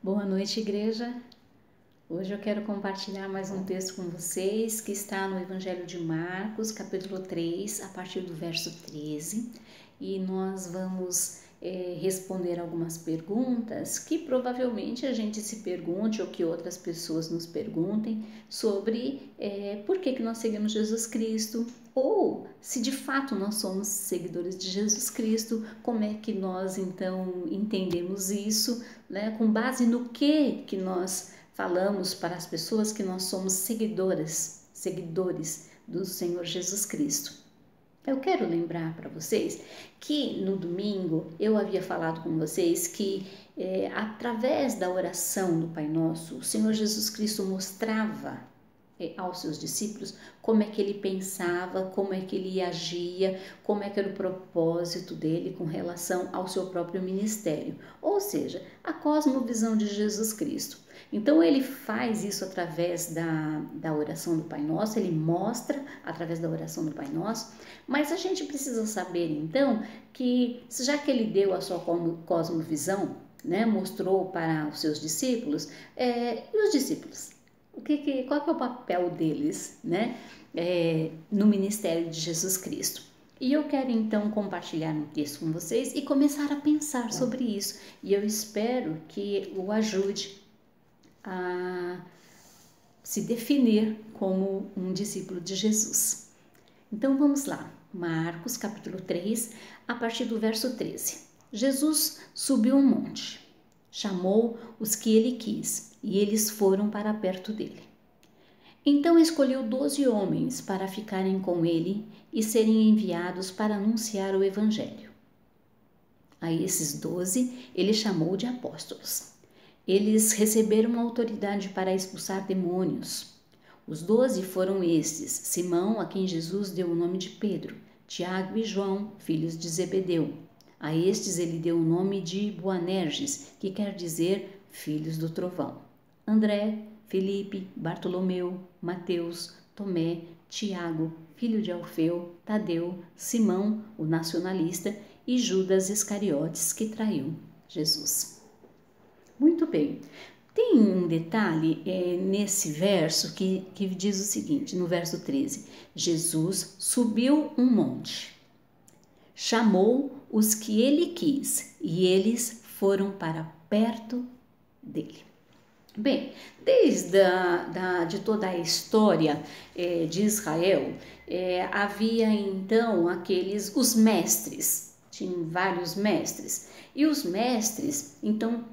Boa noite, igreja. Hoje eu quero compartilhar mais um texto com vocês que está no Evangelho de Marcos, capítulo 3, a partir do verso 13. E nós vamos responder algumas perguntas que provavelmente a gente se pergunte ou que outras pessoas nos perguntem sobre por que nós seguimos Jesus Cristo, ou se de fato nós somos seguidores de Jesus Cristo, como é que nós então entendemos isso, né? Com base no que nós falamos para as pessoas que nós somos seguidores do Senhor Jesus Cristo. Eu quero lembrar para vocês que no domingo eu havia falado com vocês que através da oração do Pai Nosso, o Senhor Jesus Cristo mostrava aos seus discípulos como é que ele pensava, como é que ele agia, como é que era o propósito dele com relação ao seu próprio ministério, ou seja, a cosmovisão de Jesus Cristo. Então ele faz isso através da oração do Pai Nosso, ele mostra através da oração do Pai Nosso, mas a gente precisa saber então que, já que ele deu a sua cosmovisão, né, mostrou para os seus discípulos, e os discípulos? Qual que é o papel deles, né, no ministério de Jesus Cristo? E eu quero então compartilhar um texto com vocês e começar a pensar sobre isso. E eu espero que o ajude a se definir como um discípulo de Jesus. Então vamos lá, Marcos capítulo 3, a partir do verso 13. Jesus subiu um monte, chamou os que ele quis e eles foram para perto dele. Então escolheu 12 homens para ficarem com ele e serem enviados para anunciar o evangelho. A esses 12 ele chamou de apóstolos. Eles receberam autoridade para expulsar demônios. Os 12 foram estes: Simão, a quem Jesus deu o nome de Pedro, Tiago e João, filhos de Zebedeu. A estes ele deu o nome de Boanerges, que quer dizer filhos do trovão. André, Felipe, Bartolomeu, Mateus, Tomé, Tiago, filho de Alfeu, Tadeu, Simão, o nacionalista, e Judas Iscariotes, que traiu Jesus. Muito bem, tem um detalhe nesse verso que diz o seguinte, no verso 13: Jesus subiu um monte, chamou os que ele quis e eles foram para perto dele. Bem, desde de toda a história de Israel, havia então os mestres, tinham vários mestres, e os mestres então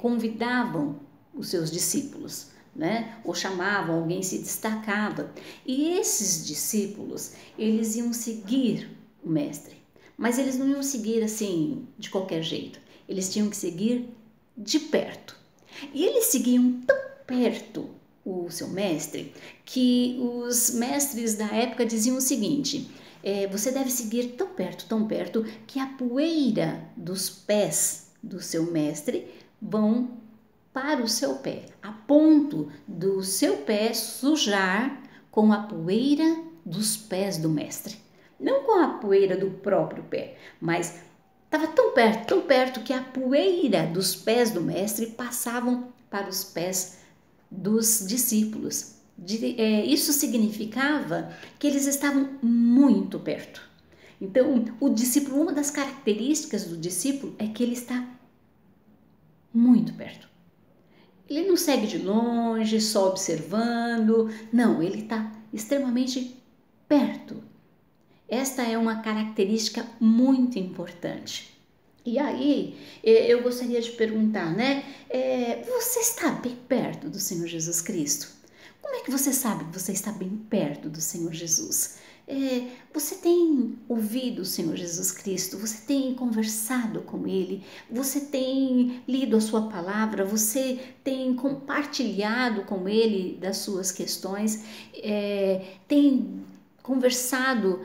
convidavam os seus discípulos, né? Ou chamavam, alguém se destacava, e esses discípulos, eles iam seguir o mestre, mas eles não iam seguir assim de qualquer jeito, eles tinham que seguir de perto. E eles seguiam tão perto o seu mestre que os mestres da época diziam o seguinte: você deve seguir tão perto que a poeira dos pés do seu mestre vão para o seu pé, a ponto do seu pé sujar com a poeira dos pés do mestre. Não com a poeira do próprio pé, mas estava tão perto que a poeira dos pés do mestre passavam para os pés dos discípulos. Isso significava que eles estavam muito perto. Então, o discípulo, uma das características do discípulo é que ele está muito perto. Ele não segue de longe, só observando. Não, ele está extremamente perto. Esta é uma característica muito importante. E aí, eu gostaria de perguntar, né? Você está bem perto do Senhor Jesus Cristo? Como é que você sabe que você está bem perto do Senhor Jesus? Você tem ouvido o Senhor Jesus Cristo? Você tem conversado com Ele? Você tem lido a sua palavra? Você tem compartilhado com Ele das suas questões? Tem conversado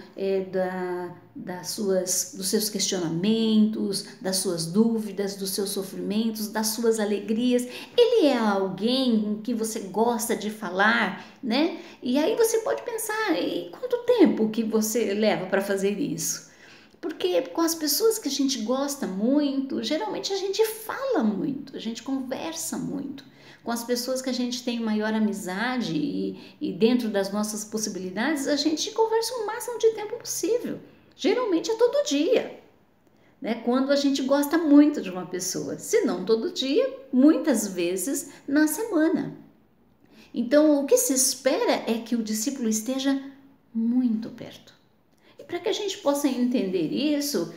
dos seus questionamentos, das suas dúvidas, dos seus sofrimentos, das suas alegrias? Ele é alguém que você gosta de falar, né? E aí você pode pensar, e quanto tempo que você leva para fazer isso? Porque com as pessoas que a gente gosta muito, geralmente a gente fala muito, gente conversa muito. Com as pessoas que a gente tem maior amizade e dentro das nossas possibilidades, a gente conversa o máximo de tempo possível. Geralmente é todo dia, né? Quando a gente gosta muito de uma pessoa. Se não todo dia, muitas vezes na semana. Então, o que se espera é que o discípulo esteja muito perto. E para que a gente possa entender isso,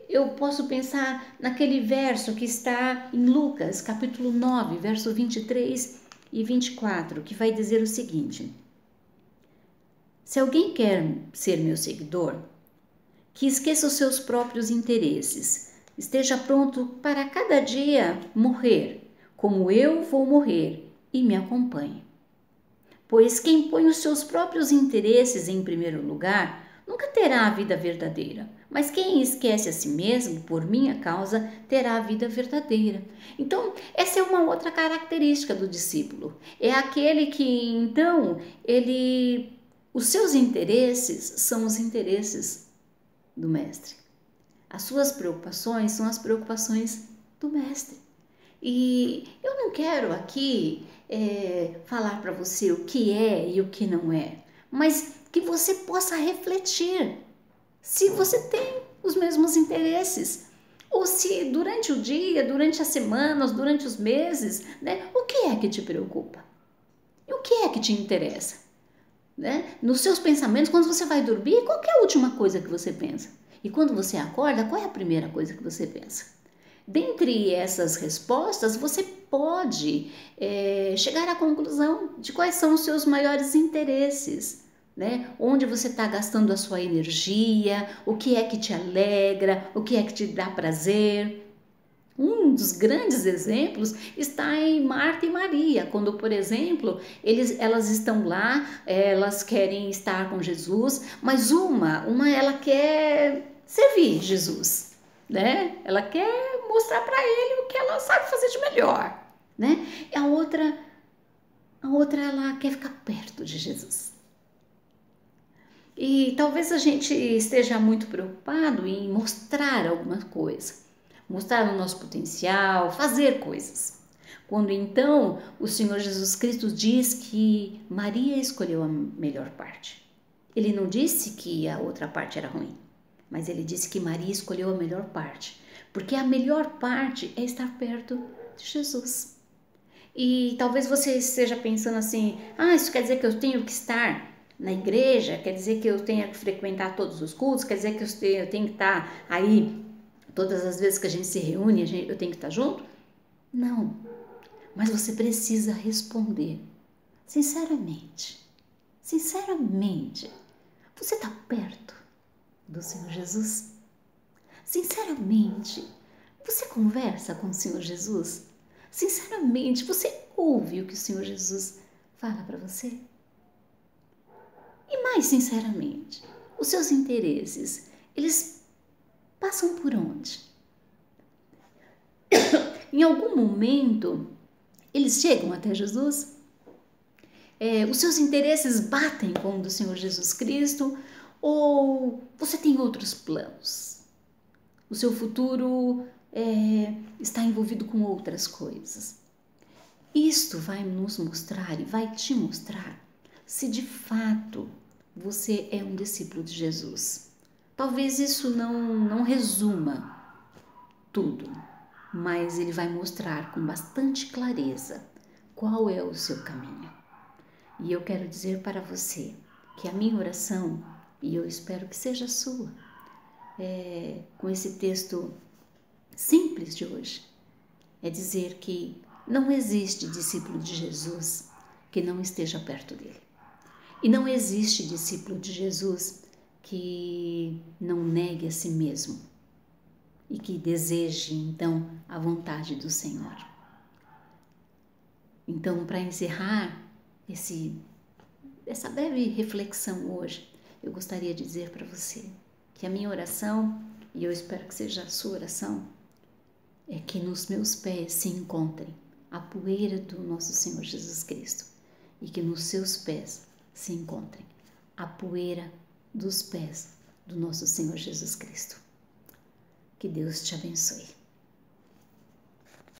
eu posso pensar naquele verso que está em Lucas, capítulo 9, verso 23 e 24, que vai dizer o seguinte: se alguém quer ser meu seguidor, que esqueça os seus próprios interesses, esteja pronto para cada dia morrer, como eu vou morrer, e me acompanhe. Pois quem põe os seus próprios interesses em primeiro lugar nunca terá a vida verdadeira, mas quem esquece a si mesmo por minha causa terá a vida verdadeira. Então, essa é uma outra característica do discípulo. É aquele que, então, os seus interesses são os interesses do mestre. As suas preocupações são as preocupações do mestre. E eu não quero aqui falar para você o que é e o que não é, mas que você possa refletir se você tem os mesmos interesses, ou se durante o dia, durante as semanas, durante os meses, né, o que é que te preocupa? E o que é que te interessa? Né? Nos seus pensamentos, quando você vai dormir, qual é a última coisa que você pensa? E quando você acorda, qual é a primeira coisa que você pensa? Dentre essas respostas, você pode chegar à conclusão de quais são os seus maiores interesses, né? Onde você está gastando a sua energia, o que é que te alegra, o que é que te dá prazer. Um dos grandes exemplos está em Marta e Maria, quando, por exemplo, elas estão lá, elas querem estar com Jesus, mas uma ela quer servir Jesus, né? Ela quer mostrar para ele o que ela sabe fazer de melhor, né? E a outra ela quer ficar perto de Jesus. E talvez a gente esteja muito preocupado em mostrar alguma coisa, mostrar o nosso potencial, fazer coisas. Quando então o Senhor Jesus Cristo diz que Maria escolheu a melhor parte. Ele não disse que a outra parte era ruim, mas ele disse que Maria escolheu a melhor parte, porque a melhor parte é estar perto de Jesus. E talvez você esteja pensando assim: isso quer dizer que eu tenho que estar na igreja? Quer dizer que eu tenho que frequentar todos os cultos? Quer dizer que eu tenho que estar aí todas as vezes que a gente se reúne, eu tenho que estar junto? Não, mas você precisa responder sinceramente. Sinceramente, você está perto do Senhor Jesus? Sinceramente, você conversa com o Senhor Jesus? Sinceramente, você ouve o que o Senhor Jesus fala para você? E mais sinceramente, os seus interesses, eles passam por onde? Em algum momento, eles chegam até Jesus? Os seus interesses batem com o do Senhor Jesus Cristo? Ou você tem outros planos? O seu futuro está envolvido com outras coisas. Isto vai nos mostrar e vai te mostrar se de fato você é um discípulo de Jesus. Talvez isso não resuma tudo, mas ele vai mostrar com bastante clareza qual é o seu caminho. E eu quero dizer para você que a minha oração, e eu espero que seja a sua, com esse texto simples de hoje, é dizer que não existe discípulo de Jesus que não esteja perto dele. E não existe discípulo de Jesus que não negue a si mesmo e que deseje, então, a vontade do Senhor. Então, para encerrar essa breve reflexão hoje, eu gostaria de dizer para você que a minha oração, e eu espero que seja a sua oração, é que nos meus pés se encontrem a poeira do nosso Senhor Jesus Cristo e que nos seus pés se encontrem a poeira dos pés do nosso Senhor Jesus Cristo. Que Deus te abençoe.